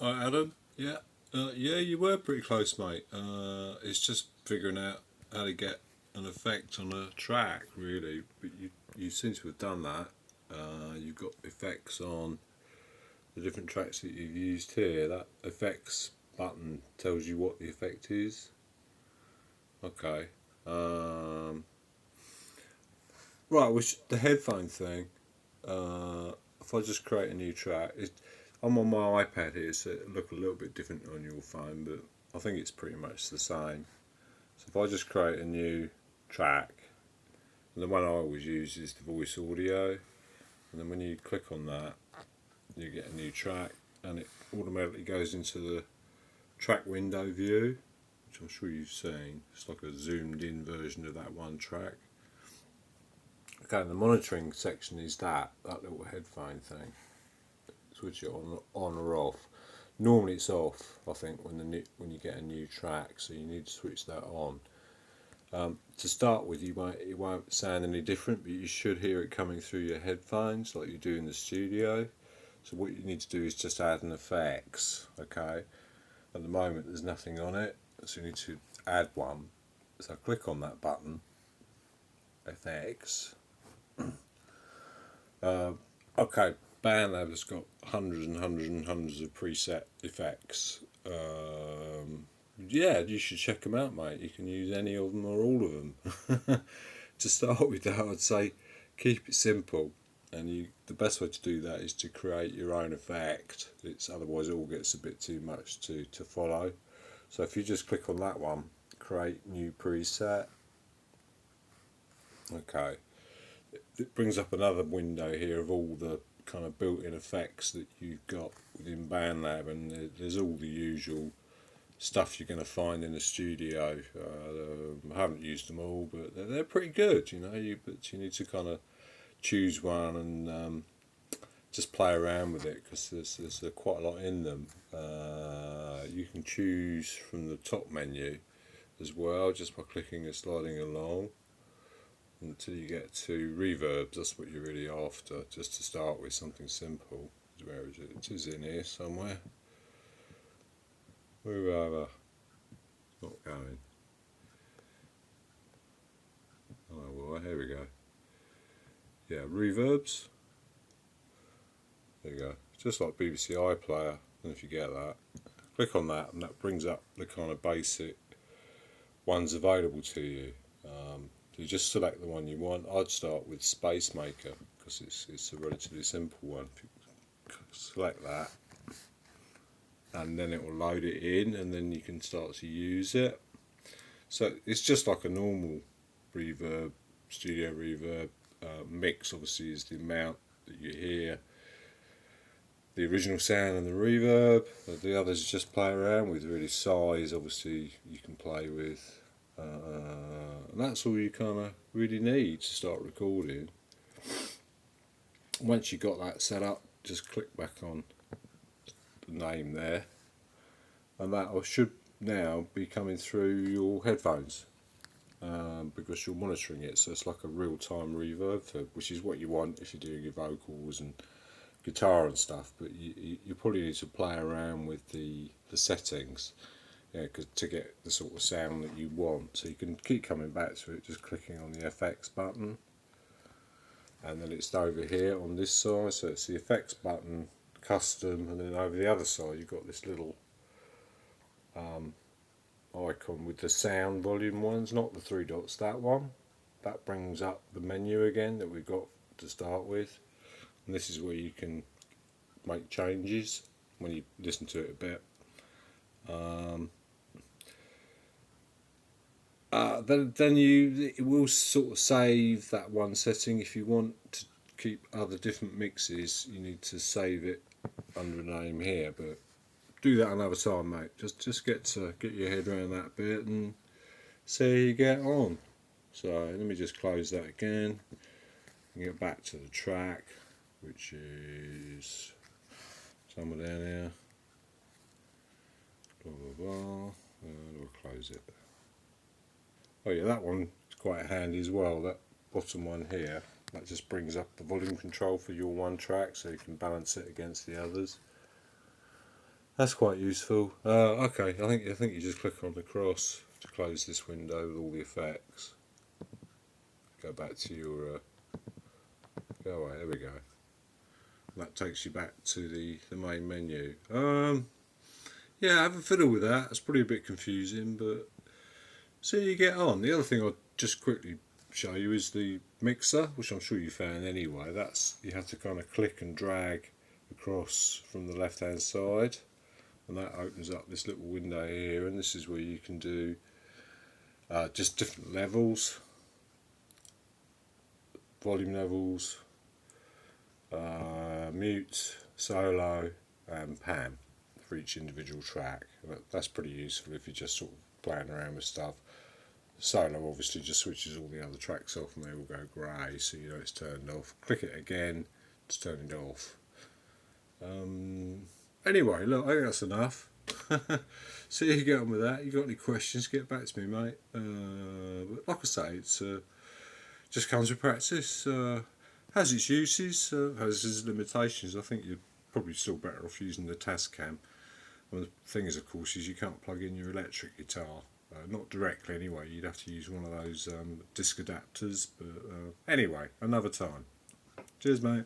Hi, Adam. Yeah, yeah, you were pretty close, mate. It's just figuring out how to get an effect on a track, really. But you seem to have done that. You've got effects on the different tracks that you've used here. That effects button tells you what the effect is. Okay. Um, right, which the headphone thing. If I just create a new track, I'm on my iPad here, so it'll look a little bit different on your phone, but I think it's pretty much the same. So if I just create a new track, and the one I always use is the voice audio, and then when you click on that, you get a new track, and it automatically goes into the track window view, which I'm sure you've seen. It's like a zoomed in version of that one track. Okay, the monitoring section is that little headphone thing. Switch it on or off. Normally it's off, I think, when you get a new track, so you need to switch that on. To start with, it won't sound any different, but you should hear it coming through your headphones like you do in the studio. So what you need to do is just add an effects. Okay, at the moment there's nothing on it, so you need to add one. So click on that button, effects. Okay, BandLab has got hundreds and hundreds and hundreds of preset effects. Yeah, you should check them out, mate. You can use any of them or all of them. To start with, I'd say keep it simple, and the best way to do that is to create your own effect. Otherwise it all gets a bit too much to follow. So if you just click on that one, create new preset. Okay, it brings up another window here of all the kind of built-in effects that you've got within BandLab, and there's all the usual stuff you're going to find in the studio. I haven't used them all, but they're pretty good, you know. But you need to kind of choose one and just play around with it, because there's quite a lot in them. You can choose from the top menu as well, just by clicking and sliding along until you get to reverbs. That's what you're really after, just to start with something simple. Where is it? It is in here somewhere. Wherever. Not going. Oh well, here we go. Yeah, reverbs. There you go. Just like BBC iPlayer. And if you get that, click on that, and that brings up the kind of basic ones available to you. You just select the one you want. I'd start with Space Maker because it's a relatively simple one. If you select that, and then it will load it in, and then you can start to use it. So it's just like a normal reverb, studio reverb. Mix obviously is the amount that you hear the original sound and the reverb. The others just play around with. Really, size obviously you can play with. And that's all you kind of really need to start recording. Once you've got that set up, just click back on the name there, and that should now be coming through your headphones, because you're monitoring it, so it's like a real-time reverb, which is what you want if you're doing your vocals and guitar and stuff. But you probably need to play around with the settings, yeah, to get the sort of sound that you want. So you can keep coming back to it, just clicking on the FX button, and then it's over here on this side. So it's the FX button, custom, and then over the other side you've got this little icon with the sound volume ones, not the three dots, that one. That brings up the menu again that we've got to start with, and this is where you can make changes when you listen to it a bit. Then it will sort of save that one setting. If you want to keep other different mixes, you need to save it under a name here, but do that another time, mate. Just get your head around that bit and see how you get on. So let me just close that again and get back to the track, which is somewhere down here. Blah blah blah. We'll close it. Oh yeah, that one is quite handy as well. That bottom one here, that just brings up the volume control for your one track, so you can balance it against the others. That's quite useful. Okay, I think you just click on the cross to close this window with all the effects. Go back to your go away. There we go. That takes you back to the main menu. Yeah, have a fiddle with that. It's probably a bit confusing, but see how you get on. The other thing I'll just quickly show you is the mixer, which I'm sure you found anyway. That's you have to kind of click and drag across from the left hand side, and that opens up this little window here, and this is where you can do just different levels, volume levels, mute, solo, and pan for each individual track. That's pretty useful if you're just sort of playing around with stuff. Solo obviously just switches all the other tracks off and they all go grey, so you know it's turned off. Click it again to turn it off. Anyway, look, I think that's enough. See how you get on with that. You got any questions, get back to me, mate. But like I say, it's just comes with practice. Has its uses, has its limitations. I think you're probably still better off using the Tascam. Well, the thing is, of course, is you can't plug in your electric guitar. Not directly anyway, you'd have to use one of those disc adapters. But anyway, another time. Cheers, mate.